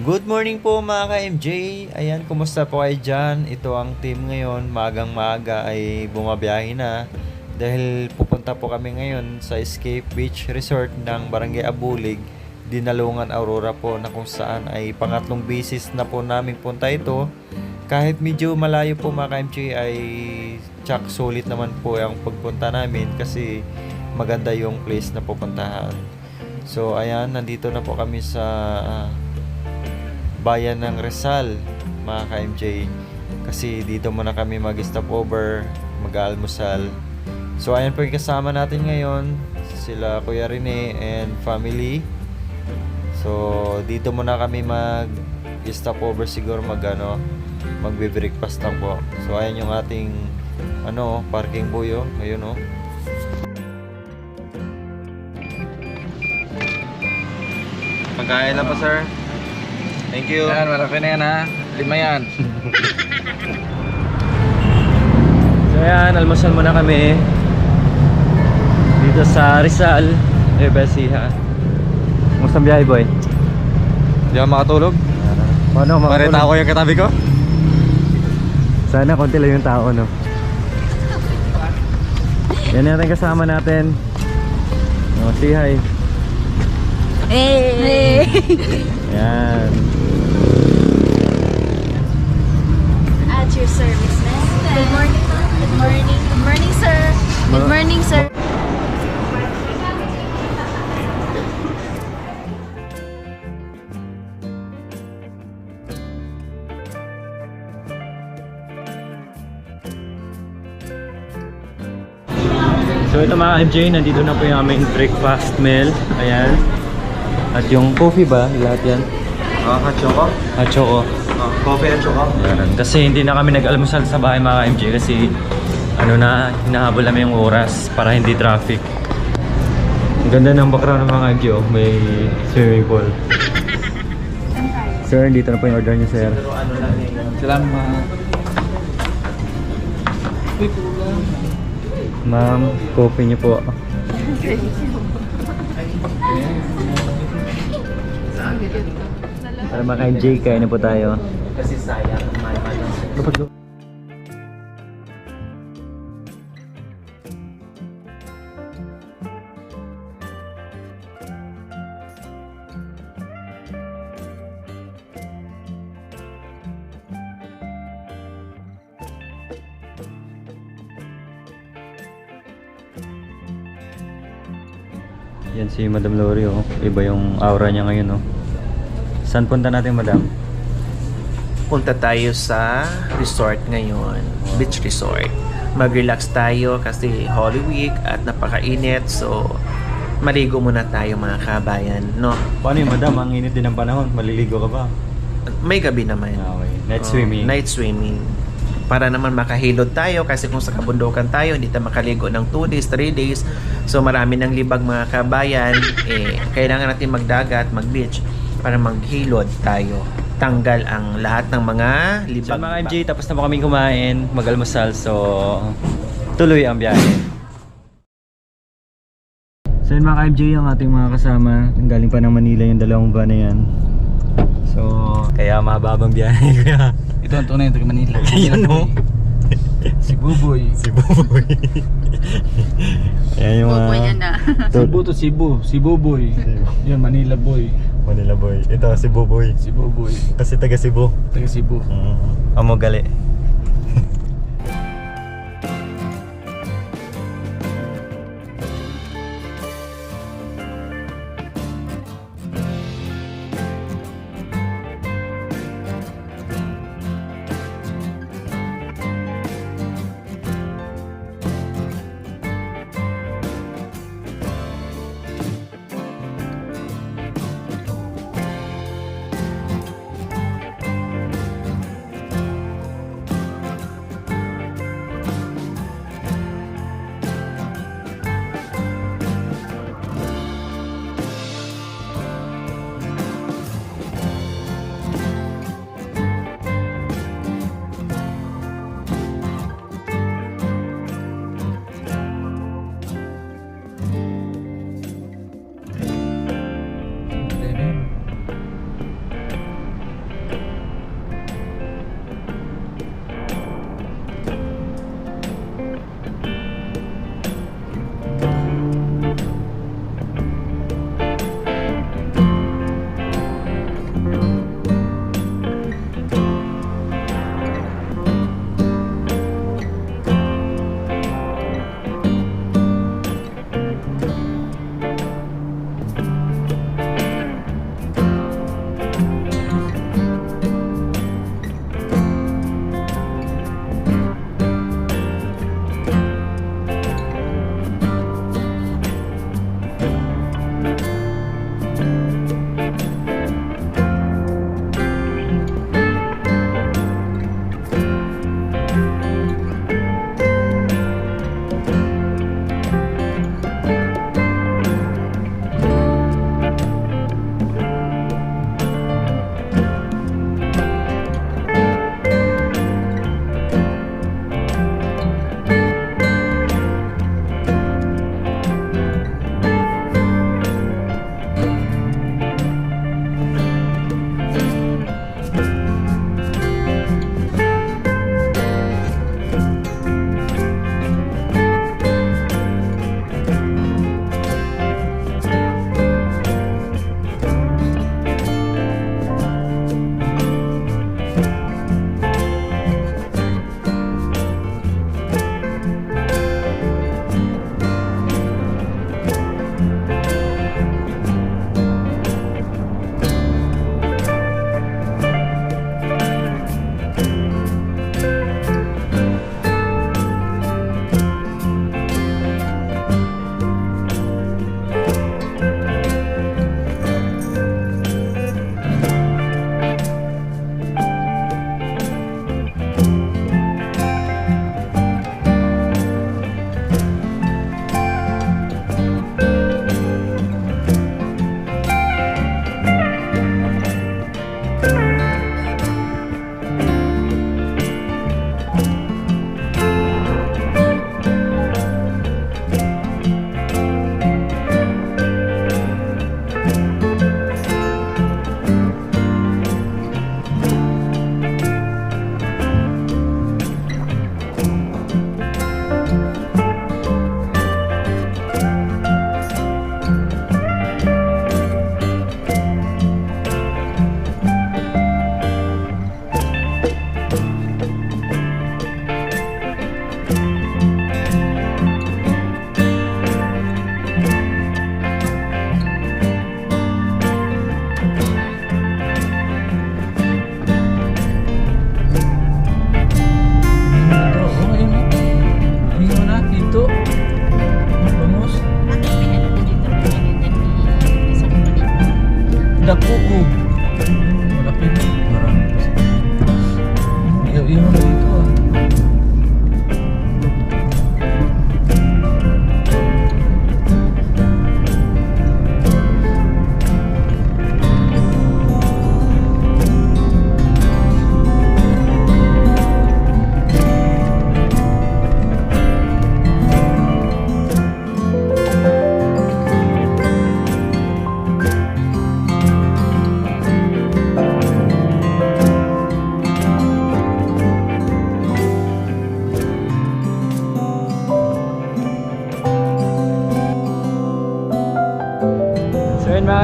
Good morning po mga ka-MJ. Ayan, kumusta po kayo dyan? Ito ang team ngayon. Maagang maaga ay bumabiyahe na. Dahil pupunta po kami ngayon sa Escape Beach Resort ng Barangay Abulig, Dinalungan, Aurora po, na kung saan ay pangatlong bisis na po namin punta ito. Kahit medyo malayo po mga ka-MJ ay tsak sulit naman po ang pagpunta namin kasi maganda yung place na pupuntahan. So ayan, nandito na po kami sa bayan ng Rizal mga ka-MJ, kasi dito muna kami mag-stopover, mag-almusal. So ayan po yung kasama natin ngayon, sila Kuya Rene and family. So dito muna kami mag-stopover, siguro magbe-breakfast lang po. So ayan yung ating parking buyo ngayon. Pagkain na pa, sir. Thank you. Yan, malaki na yan ha. 5 yan. So ayan, almusal muna kami dito sa Rizal, Basiha. Kumusta ang biyahe, boy? Di ako makatulog. Paano makatulog? Marita ko yung katabi ko. Sana konti lang yung tao, no? Yan natin kasama natin. Say hi. Hey! Yan. At your service, ma'am. Good morning, ma'am. Good morning. Good morning, sir. Good morning, sir. So ito mga MJ, nandito na po yung aming breakfast meal. Ayan. At yung coffee ba? Lahat yan? Hot choco? At choco. Coffee and choco? Ayan. Kasi hindi na kami nag-almusal sa bahay mga MJ kasi hinahabol namin yung oras para hindi traffic. Ang ganda ng background ng mga MJ, oh. May swimming pool. Sir, dito na po yung order niyo, sir. Salamat. Ma'am, coffee niyo po. Para mga MJ, kain na po tayo. Kasi sayang. Yan si Madam Lori, oh. Iba yung aura niya ngayon, oh. Saan punta natin, Madam? Punta tayo sa resort ngayon, beach resort. Mag-relax tayo kasi Holy Week at napakainit, so maligo muna tayo mga kabayan, no? Paano yung Madam? Ang init din ng panahon. Maliligo ka ba? May gabi naman. Okay. Night swimming. Night swimming. Para naman makahilod tayo kasi kung sa kabundukan tayo, hindi tayo makaligo ng 2 days, 3 days. So marami ng libag mga kabayan, kailangan natin magdagat, mag-beach para maghilod tayo. Tanggal ang lahat ng mga libag. So mga MJ, tapos na po kaming kumain, mag-almusal. So tuloy ang biyahe. So yun mga MJ, ang ating mga kasama. Galing pa ng Manila yung dalawang van na yan. So kaya mahababang biyahe. Kaya Ito ang tunay, taga Manila. yan, no? Si Buboy. Si Buboy. Ayan yung Buboy yan na. Cebu to Cebu. Si Buboy. Yun, Manila boy. Manila boy. Ito si Buboy. Si Buboy. Kasi taga Cebu. Taga Cebu. Amo gali.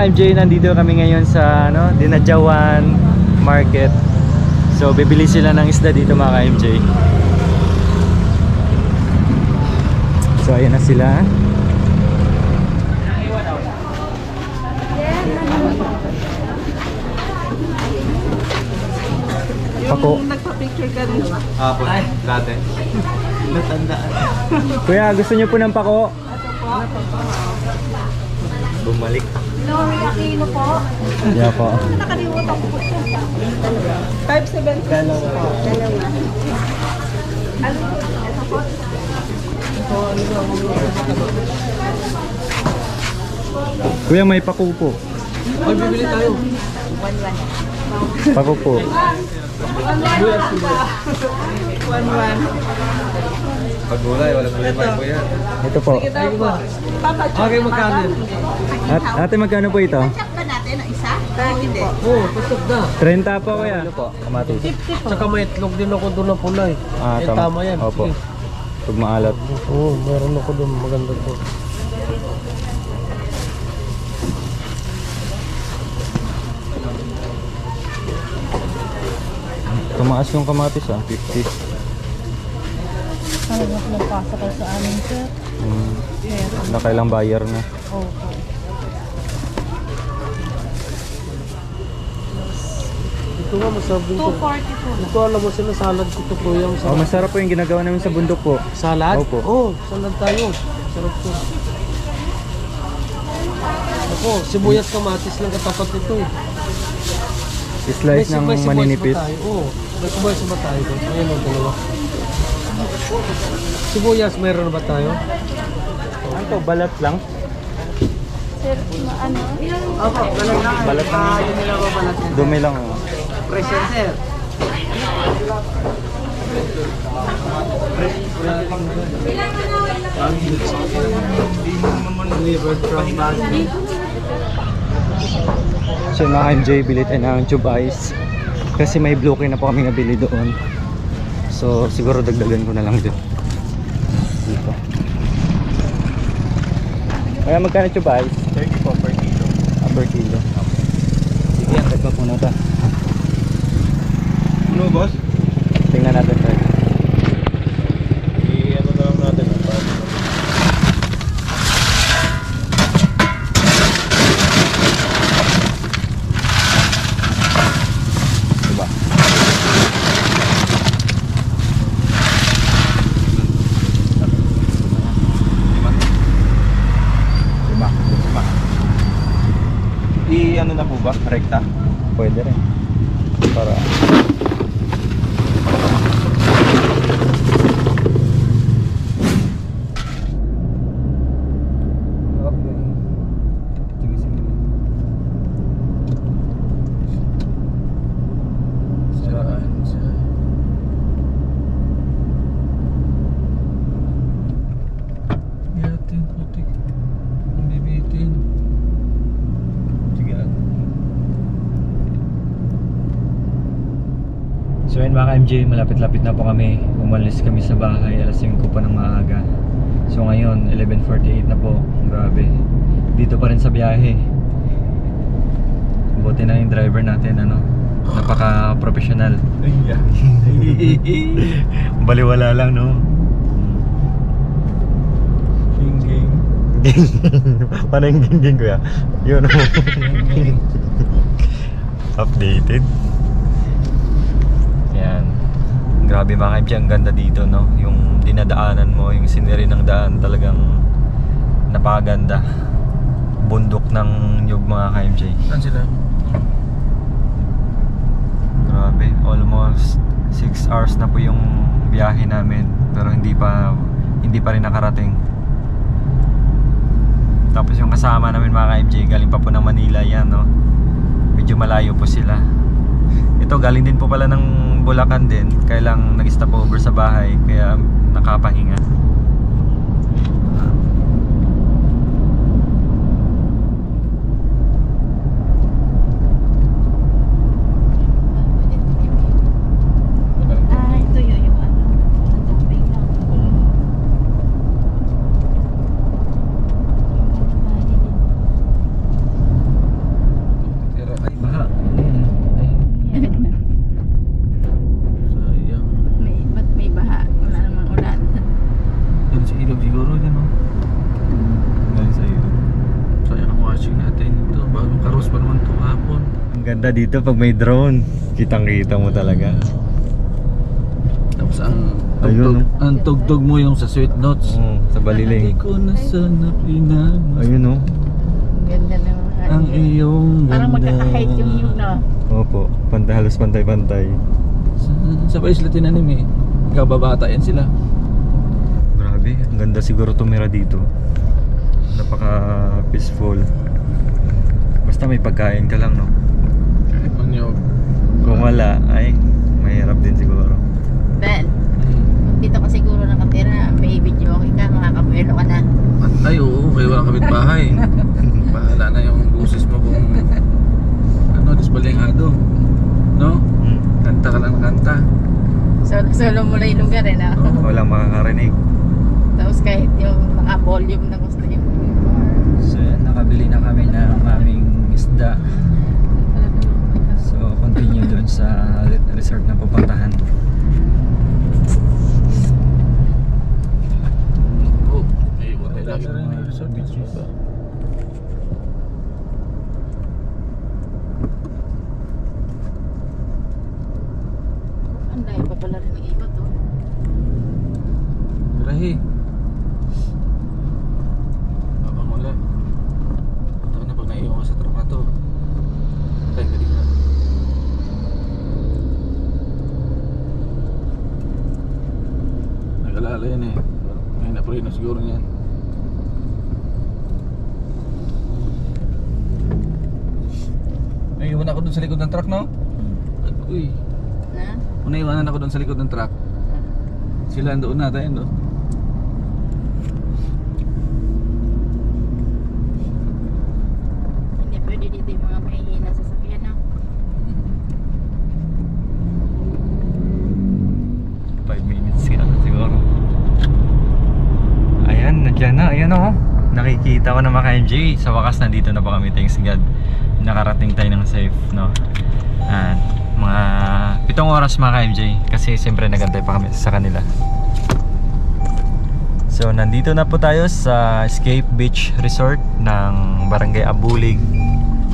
mga MJ, nandito kami ngayon sa Dinadjawan Market. So bibili sila ng isda dito mga MJ. So ayan na sila. Pako. Nagpa-picture ka rin. Apo, dati. Natandaan. Kuya, gusto niyo po ng pako? Bumalik. Lori Aquino po. Yeah po. Nakalimutan ko po siya. 5-7 Dalawa. Kuya, may pako po. Ay, bibili tayo. 1-1. Pako po. 1-1. Pagulay, walang gulay pa po yan. Ito po. Sige tayo po. Okay, magkano yun? Ate, magkano po ito? Check ba natin ang isa? Hindi. Oo, tusok na. 30 po kuya. Ano po? Kamatis. Tsaka may itlog din ako doon na pulay. Ah, Tama yan. Opo. Sige. Pag maalat. Oo, meron ako doon. Maganda po. Tumaas yung kamatis 50. Ano na nagpasa kayo sa amin, sir? Nakailang bayar na. Opo. Ito nga, masabi ko. 240 po. Ito alam mo sila, salad ko to po yung Oh, masarap po yung ginagawa namin sa bundok po. salad? Opo. Oo, salad tayo. Sarap to. Ako, sibuyas kamatis lang katapat ito eh. Slice ng sibuyas maninipis. ba tayo? Oo, may sibuyas ba tayo doon? Ayan o, dalawa. Sibuyas, meron na ba tayo? Ano to? Balat lang? Sir, ano? Opo, ganun lang. Balat lang. Yun nila ba balat yan? Dumi lang. Present, sir. Delivered from Bali. So mga MJ, bilit ay ng tube ice. Kasi may bloke na po kami nabili doon. So siguro dagdagan ko na lang dito. Kaya magkano tube ice? 30 po per kilo. Per kilo. Sige, agad pa po na ito. Ano boss? Tingnan natin tayo. I-ano na lang natin. Diba? I-ano na po ba? Rekta? Pwede rin. Para Yatin, putik. Bibitin. Sige. So yun mga MJ, malapit-lapit na po kami. Umalis kami sa bahay, alas 5 pa ng maaga. So ngayon, 11:48 na po. Grabe. Dito pa rin sa biyahe. Buti na yung driver natin, napaka-professional. Baliwala lang, no? Ging-ging. Paano yung gingging ko ya? Yun, updated. Yan. Grabe mga MJ, ang ganda dito, no? Yung dinadaanan mo, yung scenery ng daan talagang napakaganda. Bundok ng Nyug mga ka-MJ. Saan sila? Grabe, almost 6 hours na po yung biyahe namin, pero hindi pa rin nakarating. Tapos yung kasama namin mga ka-MJ, galing pa po ng Manila yan, no? Medyo malayo po sila. Ito galing din po pala ng Bulacan din, kaya lang nag-stop over sa bahay, kaya nakapahinga. Ito yun yung ano. Tubig lang. Ganda dito pag may drone. Kitang-kita mo talaga. Tapos Ayun, ang tugtog mo yung sa Sweet Notes. Sa Baliling. Hindi ko na sana pinamas Ayun, oh. Ganda ng ang iyong ganda. Parang magkaka-height yung no? Opo. Halos pantay-pantay. Sa pa isla tinanim eh. Kababata yan sila. Grabe. Ang ganda siguro tumira dito. Napaka-peaceful. Basta may pagkain ka lang, no? Kahit manyog. Kung wala, ay mahirap din siguro. Ben, dito ka siguro nakatira. May video okay ka, makakabuelo ka na. Ay oo, kayo walang kapitbahay. Bahala na yung busis mo kung disbalingado. No? Kanta ka lang ng kanta. Solo mo lang yung lugar eh, no? Walang makakarinig. Tapos kahit yung naka-volume na gusto yung So yan, nakabili na kami ng aming isda. So continue doon sa resort na pupuntahan. Oh, ay wala lagi rin yung resort beach ba? ang dahil pa pala rin ng iba to. Grahe. Abang wala. Ito na pag naiiwan ka sa truck to. Tayo ka dito. Nag-alala yan eh. Ngayon na preno siguro niyan. Naiiwan ako dun sa likod ng truck, no? Uy. Na? Naiiwanan ako dun sa likod ng truck. Sila doon na tayo, no? Hindi pwede dito yung mga mahihina sa sakyan, no? 5 minutes ka siguro. Ayan, nandiyan na. Ayan, oh. Nakikita ko na mga MJ. Sa wakas nandito na po kami. Thanks God. Nakarating tayo ng safe, no? At mga 7 oras mga MJ. Kasi siyempre nagantay pa kami sa kanila. So nandito na po tayo sa Escape Beach Resort ng Barangay Abulig,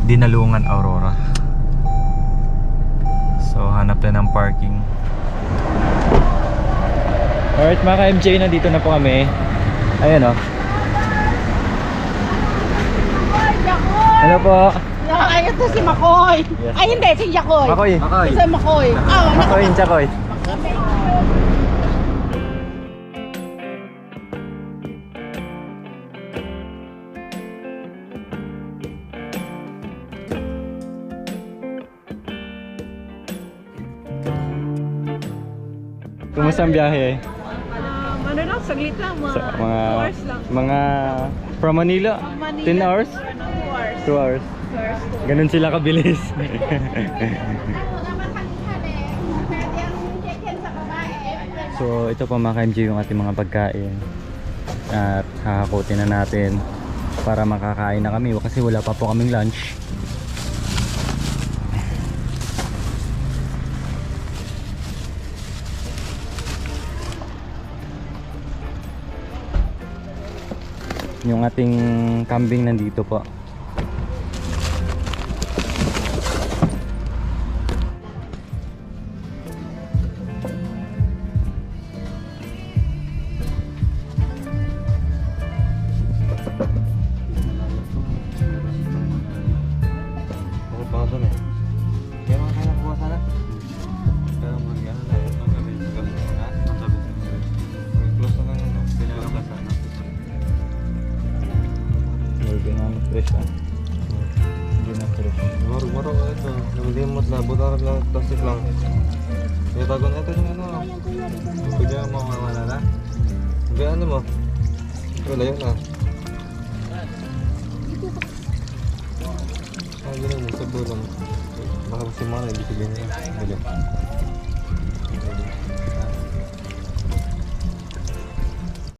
Dinalungan, Aurora. So hanap na ng parking. Alright mga ka-MJ, nandito na po kami. Ayan, oh. Hello po. Ay, ito si Makoy. Yes. Ay, hindi, si Jacoy. Makoy. Ito si Makoy. Oh, Makoy, Chakoy. Kumusta ang biyahe? Ano lang, saglit lang, mga Sa 2 hours lang. mga from Manila, 10 hours? 2 hours. 2 hours. 2 hours. Ganun sila kabilis. So ito po mga ka-MJ yung ating mga pagkain. At hahakutin na natin para makakain na kami kasi wala pa po kaming lunch. Yung ating kambing nandito po. Fresh ah. Hindi na fresh. Maro ito. Hindi mo butar lang, plastic lang. Kaya bago na ito yung ano. Pwede mo mawala na. Hindi ano mo. Wala yun ah. Ah, gano'n mo. Sa bulang. Baka si Mana, ibig sabihin niya. Bili.